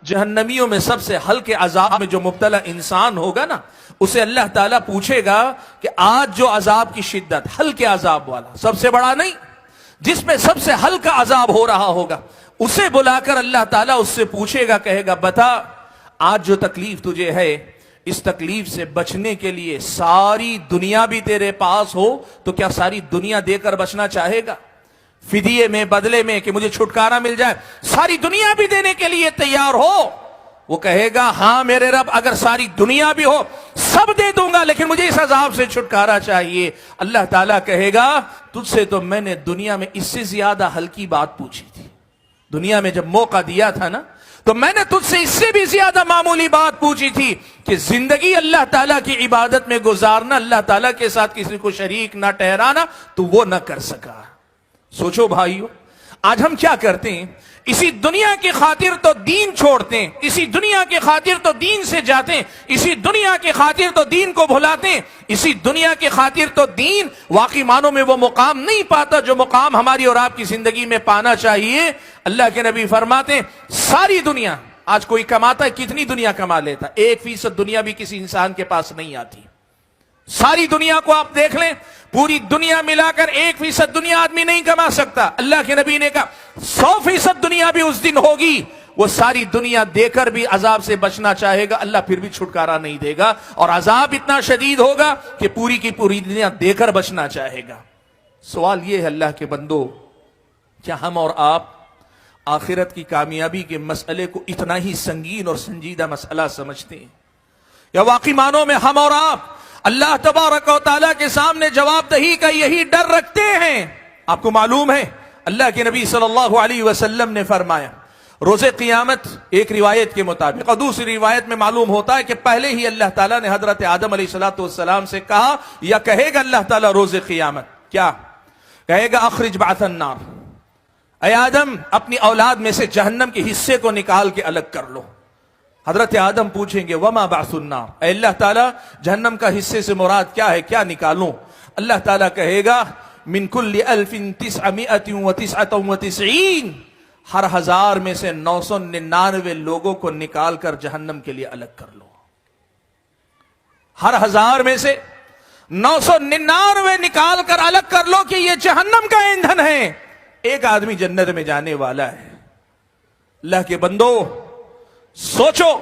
جہنمیوں میں سب سے ہلکے عذاب میں جو مبتلا انسان ہوگا نا، اسے اللہ تعالیٰ پوچھے گا کہ آج جو عذاب کی شدت، ہلکے عذاب والا، سب سے بڑا نہیں، جس میں سب سے ہلکا عذاب ہو رہا ہوگا، اسے بلا کر اللہ تعالیٰ اس سے پوچھے گا، کہے گا بتا آج جو تکلیف تجھے ہے، اس تکلیف سے بچنے کے لیے ساری دنیا بھی تیرے پاس ہو تو کیا ساری دنیا دے کر بچنا چاہے گا؟ فدیے میں، بدلے میں کہ مجھے چھٹکارا مل جائے، ساری دنیا بھی دینے کے لیے تیار ہو؟ وہ کہے گا ہاں میرے رب، اگر ساری دنیا بھی ہو سب دے دوں گا، لیکن مجھے اس عذاب سے چھٹکارا چاہیے۔ اللہ تعالیٰ کہے گا تجھ سے تو میں نے دنیا میں اس سے زیادہ ہلکی بات پوچھی تھی، دنیا میں جب موقع دیا تھا نا تو میں نے تجھ سے اس سے بھی زیادہ معمولی بات پوچھی تھی کہ زندگی اللہ تعالیٰ کی عبادت میں گزارنا، اللہ تعالیٰ کے ساتھ کسی کو شریک نہ ٹھہرانا، تو وہ نہ کر سکا۔ سوچو بھائیو، آج ہم کیا کرتے ہیں؟ اسی دنیا کی خاطر تو دین چھوڑتے ہیں، اسی دنیا کی خاطر تو دین سے جاتے ہیں، اسی دنیا کی خاطر تو دین کو بھلاتے ہیں، اسی دنیا کی خاطر تو دین واقعی معنوں میں وہ مقام نہیں پاتا جو مقام ہماری اور آپ کی زندگی میں پانا چاہیے۔ اللہ کے نبی فرماتے ہیں ساری دنیا، آج کوئی کماتا ہے، کتنی دنیا کما لیتا، 1% دنیا بھی کسی انسان کے پاس نہیں آتی۔ ساری دنیا کو آپ دیکھ لیں، پوری دنیا ملا کر 1% دنیا آدمی نہیں کما سکتا۔ اللہ کے نبی نے کہا 100% دنیا بھی اس دن ہوگی، وہ ساری دنیا دے کر بھی عذاب سے بچنا چاہے گا، اللہ پھر بھی چھٹکارا نہیں دے گا، اور عذاب اتنا شدید ہوگا کہ پوری کی پوری دنیا دے کر بچنا چاہے گا۔ سوال یہ ہے اللہ کے بندو، کیا ہم اور آپ آخرت کی کامیابی کے مسئلے کو اتنا ہی سنگین اور سنجیدہ مسئلہ سمجھتے ہیں؟ یا واقعی معنوں میں ہم اور آپ اللہ تبارک و تعالیٰ کے سامنے جواب دہی کا یہی ڈر رکھتے ہیں؟ آپ کو معلوم ہے اللہ کے نبی صلی اللہ علیہ وسلم نے فرمایا روز قیامت، ایک روایت کے مطابق اور دوسری روایت میں معلوم ہوتا ہے کہ پہلے ہی اللہ تعالیٰ نے حضرت آدم علیہ السلام سے کہا یا کہے گا اللہ تعالیٰ روز قیامت، کیا کہے گا؟ اخرج بعث النار، اے آدم اپنی اولاد میں سے جہنم کے حصے کو نکال کے الگ کر لو۔ حضرت آدم پوچھیں گے وما بعث النار، اے اللہ تعالیٰ جہنم کا حصے سے مراد کیا ہے، کیا نکالوں؟ اللہ تعالیٰ کہے گا من کل 1999، ہر 1000 میں سے 999 لوگوں کو نکال کر جہنم کے لیے الگ کر لو۔ ہر 1000 میں سے 999 نکال کر الگ کر لو کہ یہ جہنم کا ایندھن ہے، ایک آدمی جنت میں جانے والا ہے۔ اللہ کے بندو سوچو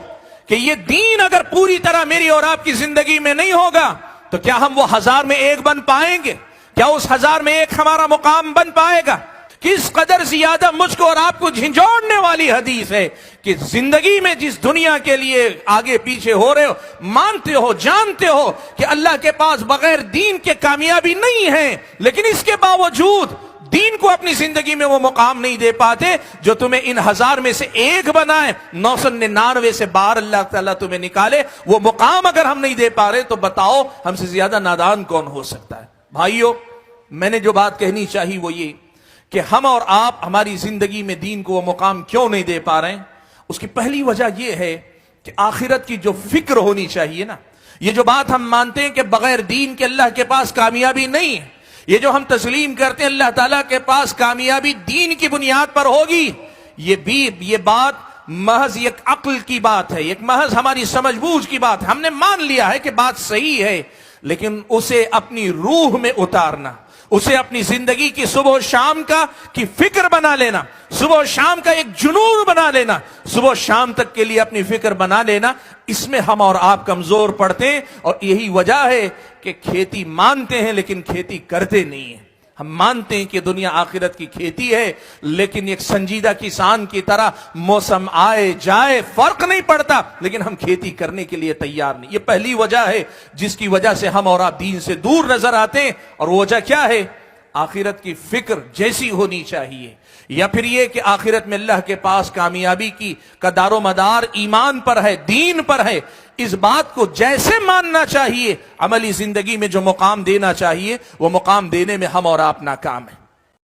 کہ یہ دین اگر پوری طرح میری اور آپ کی زندگی میں نہیں ہوگا تو کیا ہم وہ 1000 میں ایک بن پائیں گے؟ کیا اس 1000 میں ایک ہمارا مقام بن پائے گا؟ کس قدر زیادہ مجھ کو اور آپ کو جھنجھوڑنے والی حدیث ہے کہ زندگی میں جس دنیا کے لیے آگے پیچھے ہو رہے ہو، مانتے ہو، جانتے ہو کہ اللہ کے پاس بغیر دین کے کامیابی نہیں ہے، لیکن اس کے باوجود دین کو اپنی زندگی میں وہ مقام نہیں دے پاتے جو تمہیں ان 1000 میں سے ایک بنائے، 999 سے باہر اللہ تعالیٰ تمہیں نکالے، وہ مقام اگر ہم نہیں دے پا رہے تو بتاؤ ہم سے زیادہ نادان کون ہو سکتا ہے؟ بھائیو، میں نے جو بات کہنی چاہی وہ یہ کہ ہم اور آپ ہماری زندگی میں دین کو وہ مقام کیوں نہیں دے پا رہے ہیں؟ اس کی پہلی وجہ یہ ہے کہ آخرت کی جو فکر ہونی چاہیے نا، یہ جو بات ہم مانتے ہیں کہ بغیر دین کے اللہ کے پاس کامیابی نہیں ہے، یہ جو ہم تسلیم کرتے ہیں اللہ تعالیٰ کے پاس کامیابی دین کی بنیاد پر ہوگی، یہ بات محض ایک عقل کی بات ہے، ایک محض ہماری سمجھ بوجھ کی بات ہے۔ ہم نے مان لیا ہے کہ بات صحیح ہے، لیکن اسے اپنی روح میں اتارنا، اسے اپنی زندگی کی صبح و شام کی فکر بنا لینا، صبح و شام کا ایک جنون بنا لینا، صبح و شام تک کے لیے اپنی فکر بنا لینا، اس میں ہم اور آپ کمزور پڑتے ہیں۔ اور یہی وجہ ہے کہ کھیتی مانتے ہیں لیکن کھیتی کرتے نہیں ہیں۔ ہم مانتے ہیں کہ دنیا آخرت کی کھیتی ہے، لیکن ایک سنجیدہ کسان کی طرح موسم آئے جائے فرق نہیں پڑتا، لیکن ہم کھیتی کرنے کے لیے تیار نہیں۔ یہ پہلی وجہ ہے جس کی وجہ سے ہم اور آپ دین سے دور نظر آتے ہیں۔ اور وہ وجہ کیا ہے؟ آخرت کی فکر جیسی ہونی چاہیے، یا پھر یہ کہ آخرت میں اللہ کے پاس کامیابی کا دار و مدار ایمان پر ہے، دین پر ہے، اس بات کو جیسے ماننا چاہیے، عملی زندگی میں جو مقام دینا چاہیے وہ مقام دینے میں ہم اور آپ ناکام ہیں۔